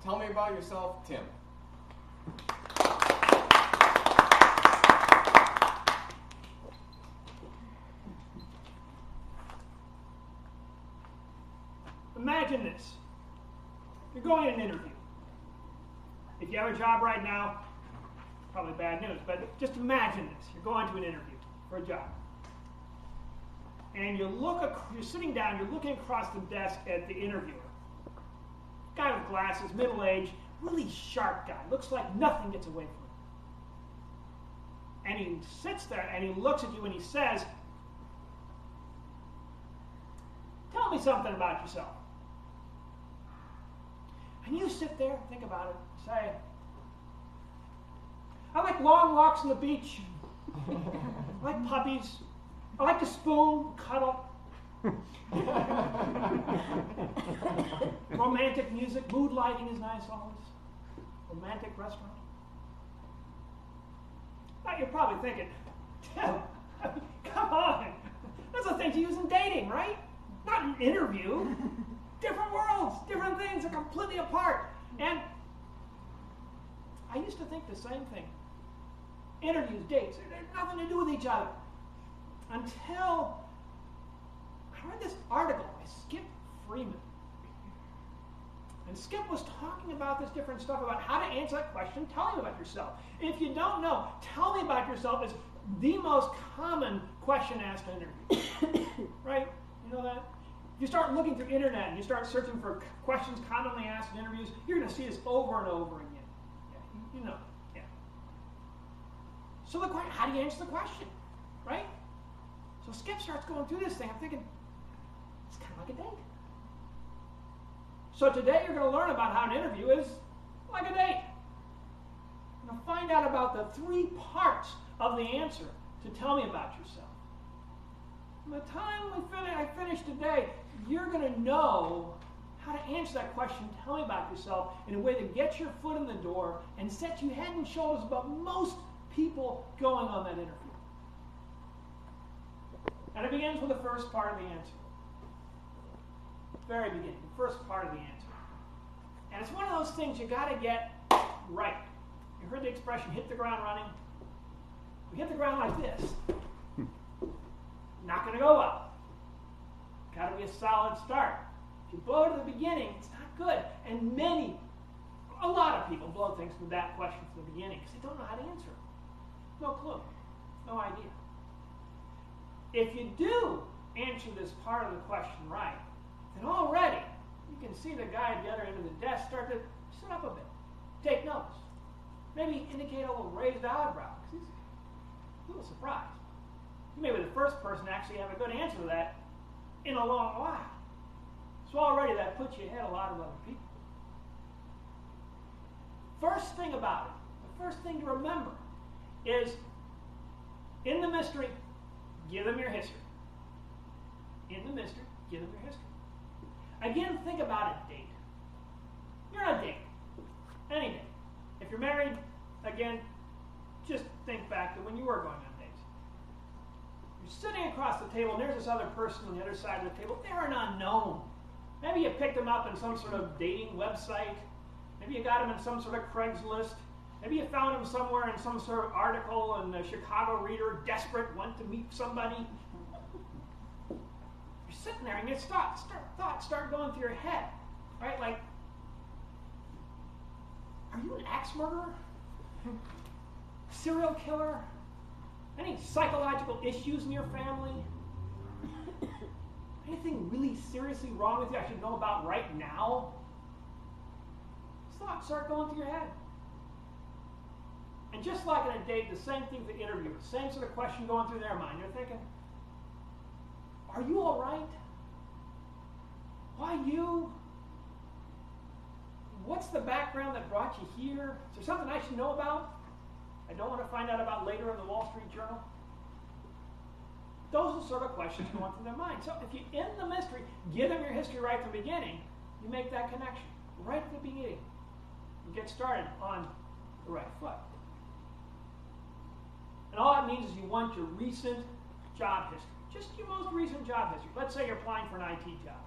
Tell me about yourself, Tim. Imagine this. You're going to an interview. If you have a job right now, probably bad news, but just imagine this. You're going to an interview for a job. And you're sitting down, you're looking across the desk at the interviewer. Guy with glasses, middle-aged, really sharp guy. Looks like nothing gets away from him. And he sits there and he looks at you and he says, "Tell me something about yourself." And you sit there, think about it, say, "I like long walks on the beach. I like puppies. I like to spoon, cuddle. Romantic music, mood lighting is nice always. Romantic restaurant." Now you're probably thinking, "Tim, come on. Those are things you use in dating, right? Not an interview. Different worlds, different things are completely apart." And I used to think the same thing. Interviews, dates, they have nothing to do with each other. Until I read this article by Skip Freeman. And Skip was talking about this different stuff about how to answer that question. Tell me about yourself. If you don't know, tell me about yourself is the most common question asked in interviews. Right? You know that? If you start looking through internet and you start searching for questions commonly asked in interviews, you're going to see this over and over again. Yeah, you know. Yeah. So how do you answer the question? Right? So Skip starts going through this thing. I'm thinking, it's kind of like a date. So today you're going to learn about how an interview is like a date. You're going to find out about the 3 parts of the answer to tell me about yourself. By the time I finish today, you're going to know how to answer that question, tell me about yourself, in a way that gets your foot in the door and sets you head and shoulders above most people going on that interview. And it begins with the first part of the answer. Very beginning, the first part of the answer. And it's one of those things you got to get right. You heard the expression, hit the ground running. We hit the ground like this. Not going to go well. Got to be a solid start. If you blow to the beginning, it's not good. And a lot of people blow things with that question from the beginning because they don't know how to answer it. No clue. No idea. If you do answer this part of the question right, then already you can see the guy at the other end of the desk start to sit up a bit, take notes, maybe indicate a little raised eyebrow because he's a little surprised. You may be the first person to actually have a good answer to that in a long while. So already that puts you ahead of a lot of other people. First thing about it, the first thing to remember is, in the mystery, give them your history. In the mystery, give them your history. Again, think about a date. You're on a date. Any date. If you're married, again, just think back to when you were going on dates. You're sitting across the table, and there's this other person on the other side of the table. They're an unknown. Maybe you picked them up in some sort of dating website. Maybe you got them in some sort of Craigslist. Maybe you found them somewhere in some sort of article in the Chicago Reader, desperate, want to meet somebody. You're sitting there and your thoughts start going through your head. Right? Like, are you an axe murderer? Serial killer? Any psychological issues in your family? Anything really seriously wrong with you I should know about right now? Thoughts start going through your head. And just like in a date, the same thing with the interviewer, same sort of question going through their mind. You're thinking, are you all right? Why you? What's the background that brought you here? Is there something I should know about? I don't want to find out about later in the Wall Street Journal. Those are the sort of questions going through their mind. So if you end the mystery, give them your history right from the beginning, you make that connection right at the beginning. You get started on the right foot. And all that means is you want your recent job history. Just your most recent job history. Let's say you're applying for an IT job.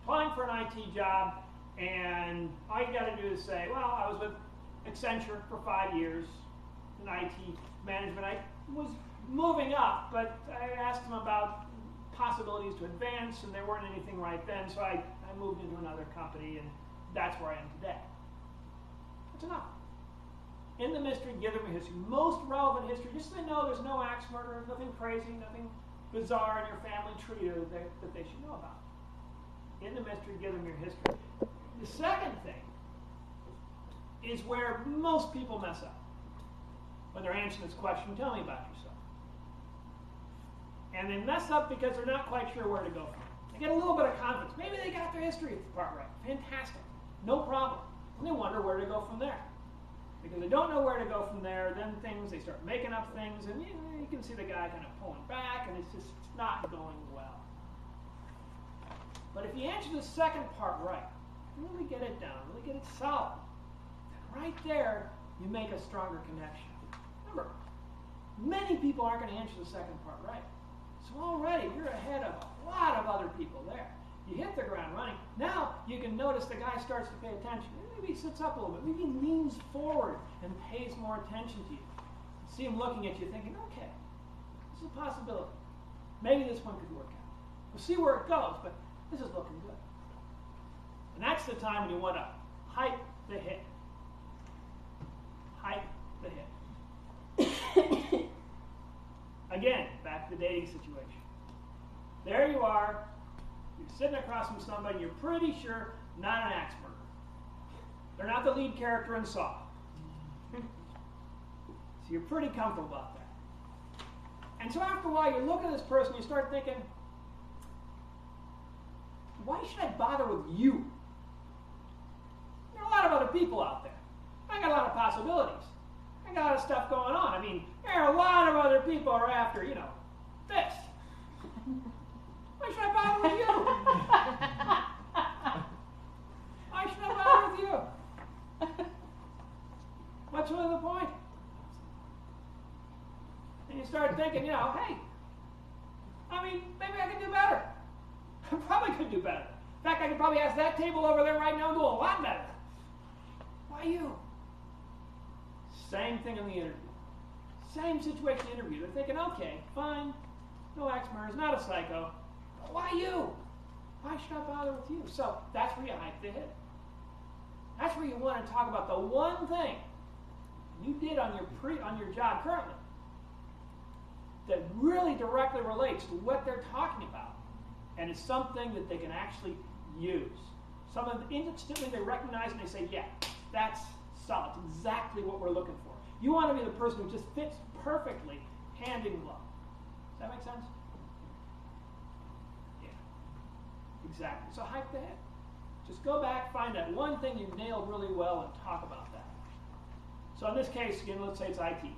Applying for an IT job, And all you got to do is say, well, I was with Accenture for 5 years in IT management. I was moving up, but I asked them about possibilities to advance, and there weren't anything right then, so I moved into another company, and that's where I am today. That's enough. In the mystery, give them a history. Most relevant history, just so they know there's no axe murder, nothing crazy, nothing bizarre in your family tree that they should know about. In the mystery, give them your history. The second thing is where most people mess up. When they're answering this question, tell me about yourself. And they mess up because they're not quite sure where to go from. They get a little bit of confidence. Maybe they got their history part right. Fantastic. No problem. And they wonder where to go from there. Because they don't know where to go from there, then they start making up things, and you can see the guy kind of pulling back, and it's not going well. But if you answer the second part right, really get it down, really get it solid, then right there, you make a stronger connection. Remember, many people aren't going to answer the second part right. So already, you're ahead of a lot of other people there. You hit the ground running. Now, you can notice the guy starts to pay attention. Maybe he sits up a little bit. Maybe he leans forward and pays more attention to you. You see him looking at you thinking, okay, this is a possibility. Maybe this one could work out. We'll see where it goes, but this is looking good. And that's the time when you want to hype the hit. Hype the hit. Again, back to the dating situation. There you are. You're sitting across from somebody you're pretty sure not an axe murderer. They're not the lead character in Saw. So you're pretty comfortable about that. And so after a while, you look at this person, you start thinking, why should I bother with you? There are a lot of other people out there. I got a lot of possibilities. I got a lot of stuff going on. I mean, there are a lot of other people who are after, this. Why should I bother with you? Why should I bother with you? What's really the point? And you start thinking, hey, I mean, maybe I could do better. I probably could do better. In fact, I could probably ask that table over there right now and do a lot better. Why you? Same thing in the interview. Same situation in the interview. They're thinking, okay, fine, no axe murders, not a psycho. But why you? Why should I bother with you? So that's where you hype the hit. That's where you want to talk about the one thing you did on your job currently that really directly relates to what they're talking about, and it's something that they can actually use. Something instantly they recognize and they say, yeah, that's solid. It's exactly what we're looking for. You want to be the person who just fits perfectly hand in glove. Does that make sense? Yeah. Exactly. So hype the hit. Just go back, find that one thing you nailed really well, and talk about that. So in this case, again, let's say it's IT.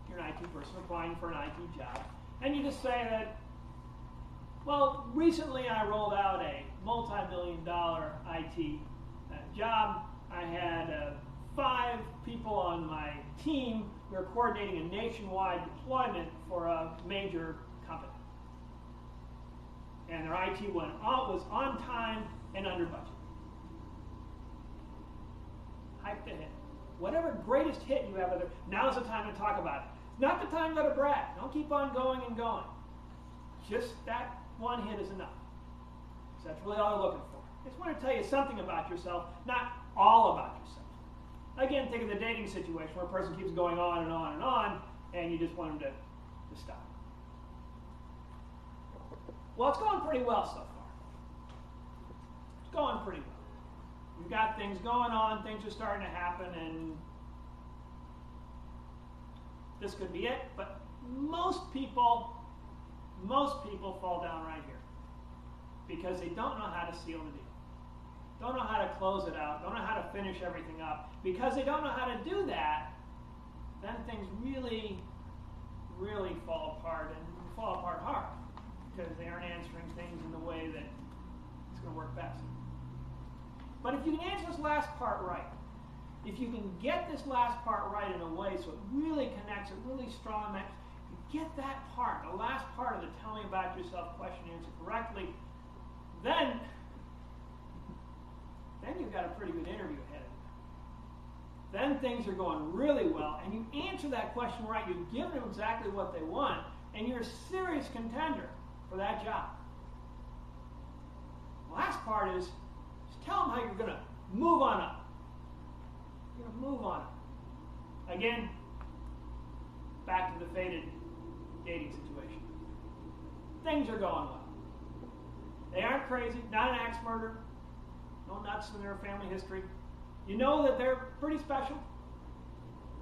You're an IT person applying for an IT job. And you just say that, well, recently I rolled out a multi-million-dollar IT job. I had 5 people on my team. We were coordinating a nationwide deployment for a major company. And their IT was on time and under budget. Hype the hit. Whatever greatest hit you have, now's the time to talk about it. It's not the time to go to brag. Don't keep on going and going. Just that one hit is enough. So that's really all they're looking for. I just want to tell you something about yourself, not all about yourself. Again, think of the dating situation where a person keeps going on and on and on, and you just want them to stop. Well, it's going pretty well so far. It's going pretty well. You've got things going on, things are starting to happen, and this could be it, but most people fall down right here because they don't know how to seal the deal. Don't know how to close it out, don't know how to finish everything up. Because they don't know how to do that, then things really, really fall apart, and fall apart hard because they aren't answering things in the way that it's going to work best. But if you can answer this last part right, if you can get this last part right in a way so it really connects, it really strong, you get that part, the last part of the tell me about yourself question answered correctly, then then you've got a pretty good interview ahead of you. Then things are going really well, and you answer that question right. You've given them exactly what they want, and you're a serious contender for that job. The last part is tell them how you're going to move on up. You're going to move on up. Again, back to the faded dating situation. Things are going well. They aren't crazy, not an axe murderer, no nuts in their family history. You know that they're pretty special.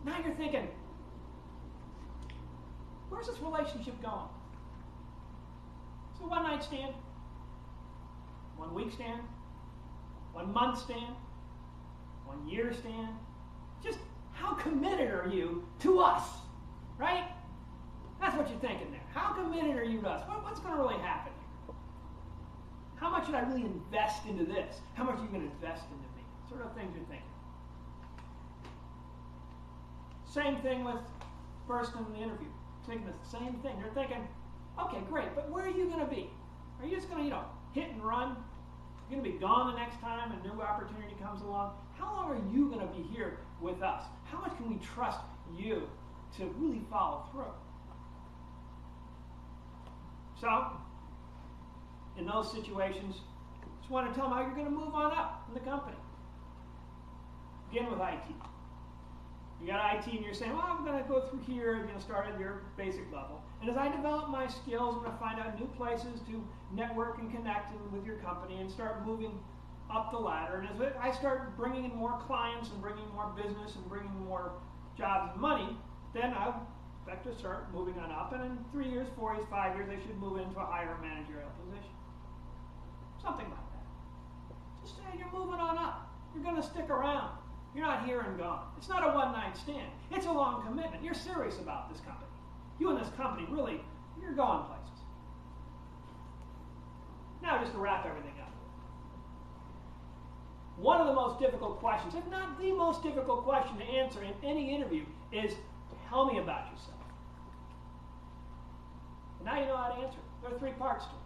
Now you're thinking, where's this relationship going? Is it a one-night stand? 1 week stand? 1 month stand? 1 year stand? Just how committed are you to us? Right? That's what you're thinking there. How committed are you to us? What's going to really happen here? How much should I really invest into this? How much are you going to invest into me? Sort of things you're thinking. Same thing with person in the interview. Thinking the same thing. They're thinking, okay, great, but where are you going to be? Are you just going to, hit and run? You're going to be gone the next time a new opportunity comes along? How long are you going to be here with us? How much can we trust you to really follow through? So, in those situations, just want to tell them how you're going to move on up in the company. Begin with IT. You got IT and you're saying, well, I'm going to go through here and start at your basic level. And as I develop my skills, I'm going to find out new places to network and connect with your company and start moving up the ladder. And as I start bringing in more clients and bringing more business and bringing more jobs and money, then I'll expect to start moving on up. And in 3 years, 4 years, 5 years, they should move into a higher managerial position. Something like that. Just say you're moving on up. You're going to stick around. You're not here and gone. It's not a one-night stand. It's a long commitment. You're serious about this company. You and this company, really, you're going places. Now, just to wrap everything up. One of the most difficult questions, if not the most difficult question to answer in any interview, is tell me about yourself. Now you know how to answer it. There are 3 parts to it.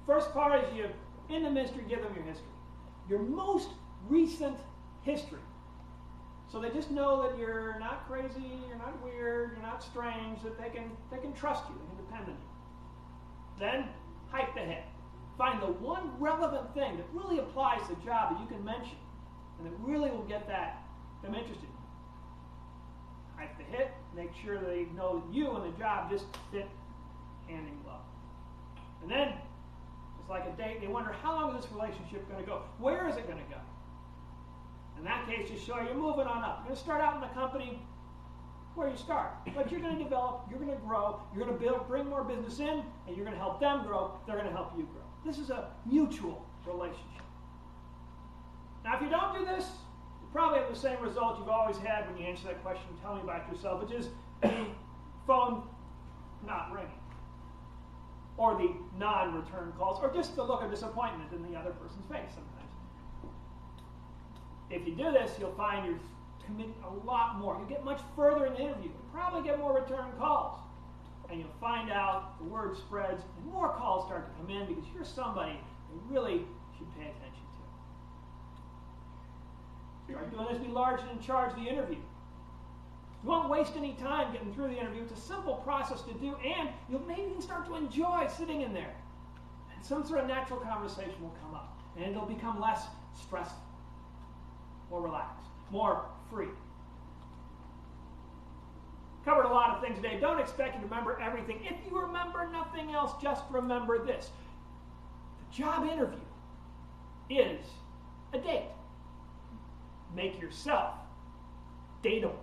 First part is you, in the mystery, give them your history. Your most recent history. So they just know that you're not crazy, you're not weird, you're not strange, that they can trust you, they can depend on you. Then, hype the hit. Find the one relevant thing that really applies to the job that you can mention and that really will get them interested. Hype the hit, make sure they know that you and the job just fit hand in glove. And then, just like a date, they wonder how long is this relationship going to go? Where is it going to go? In that case, just show you're moving on up. You're going to start out in the company where you start. But you're going to develop, you're going to grow, you're going to bring more business in, and you're going to help them grow, they're going to help you grow. This is a mutual relationship. Now, if you don't do this, you probably have the same result you've always had when you answer that question, tell me about yourself, which is the phone not ringing, or the non-return calls, or just the look of disappointment in the other person's face sometimes. If you do this, you'll find you're committing a lot more. You get much further in the interview. You'll probably get more return calls. And you'll find out the word spreads and more calls start to come in because you're somebody you really should pay attention to. Start doing this, be large and in charge of the interview. You won't waste any time getting through the interview. It's a simple process to do, and you'll maybe even start to enjoy sitting in there. And some sort of natural conversation will come up, and it'll become less stressful, more relaxed, more free. Covered a lot of things today. Don't expect you to remember everything. If you remember nothing else, just remember this. The job interview is a date. Make yourself dateable.